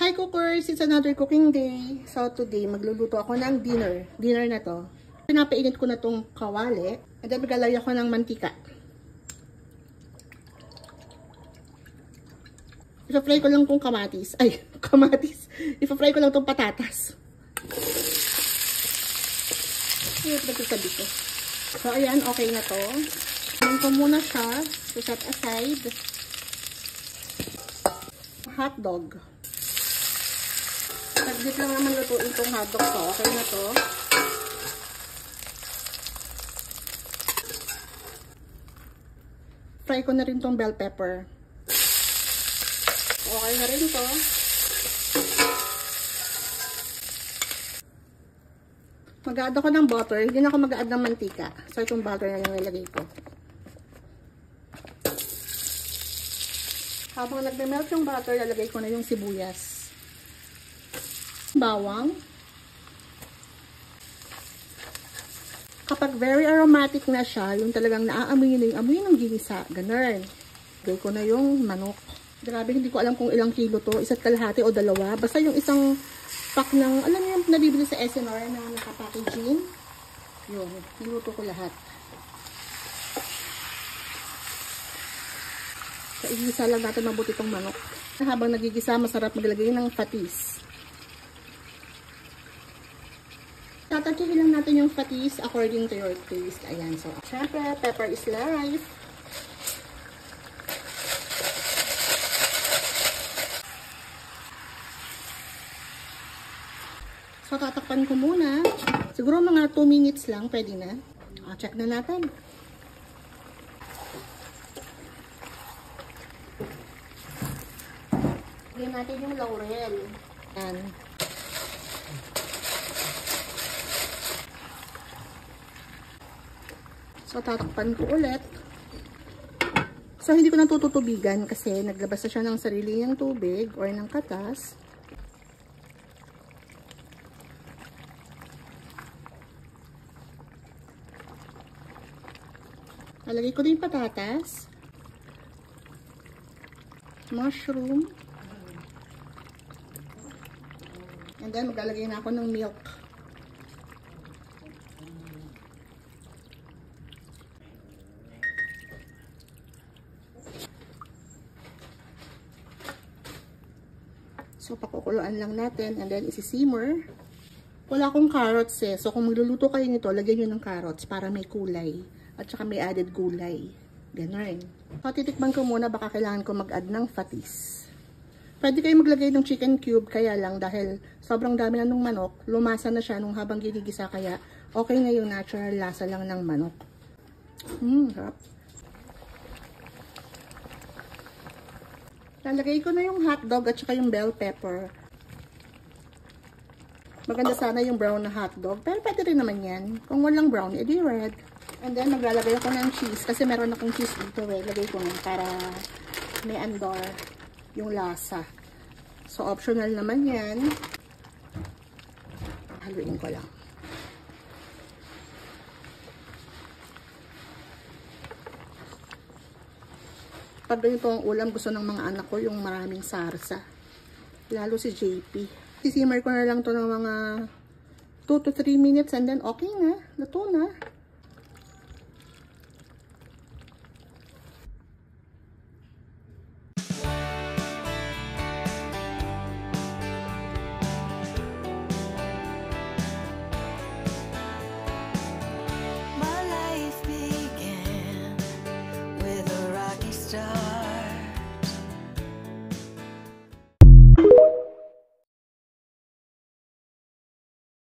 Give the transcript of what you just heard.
Hi cookers! It's another cooking day. So today, magluluto ako ng dinner. Dinner na to. Pinapainit ko na tong kawali. And then maglalagay ako ng mantika. Ipa-fry ko lang tong kamatis. Ay, kamatis. Ipa-fry ko lang tong patatas. Ayun, sabi ko. So ayan, okay na to. Ayan ko muna siya. To set aside. Hotdog. Saglit lang naman lutuin itong hotdog ko. Okay na to. Fry ko na rin itong bell pepper. Okay na rin to. Mag-add ako ng butter. Hindi na ako mag-add ng mantika. So itong butter na yung nilagay ko. Habang nagme-melt yung butter, lalagay ko na yung sibuyas. Bawang. Kapag very aromatic na siya, yung talagang naaamoy na yung amoy ng ginisa, ganun. Lagay ko na yung manok. Grabe, hindi ko alam kung ilang kilo to, isa't kalahati o dalawa. Basta yung isang pack ng, alam niyo yung nabibili sa SNR na nakapackaging. Yun, niluto ko lahat. So, igisa lang natin mabuti itong manok. Habang nagigisa, masarap maglagay ng patis. Tatatihin lang natin yung patis according to your taste. Ayan, so, syempre, pepper is life. So, tatakpan ko muna. Siguro mga 2 minutes lang, pwede na. Check na natin. Lagyan natin yung laurel. Ayan. So, tatakpan ko ulit. So, hindi ko na tututubigan kasi naglabas na siya ng sarili niyang tubig or ng katas. Lalagay ko din patatas, mushroom, and then maglalagay na ako ng milk. So, pakukuluan lang natin and then isi-simmer. Wala akong carrots eh. So, kung magluluto kayo nito, lagyan nyo ng carrots para may kulay. At saka may added gulay. Ganun. So, titikman ko muna. Baka kailangan ko mag-add ng patis. Pwede kayo maglagay ng chicken cube. Kaya lang dahil sobrang dami na ng manok. Lumasa na siya nung habang ginigisa. Kaya okay na yung natural lasa lang ng manok. Sarap. Lalagay ko na yung hotdog at saka yung bell pepper. Maganda sana yung brown na hotdog. Pero pwede rin naman yan. Kung walang brown, edi red. And then, maglalagay ako ng cheese. Kasi meron akong cheese dito eh. Lagay ko nga para may andor yung lasa. So, optional naman yan. Haluin ko lang. Pag ganito ang ulam, gusto ng mga anak ko yung maraming sarsa. Lalo si JP. Sisimmer ko na lang to ng mga 2 to 3 minutes and then okay na. Luto na.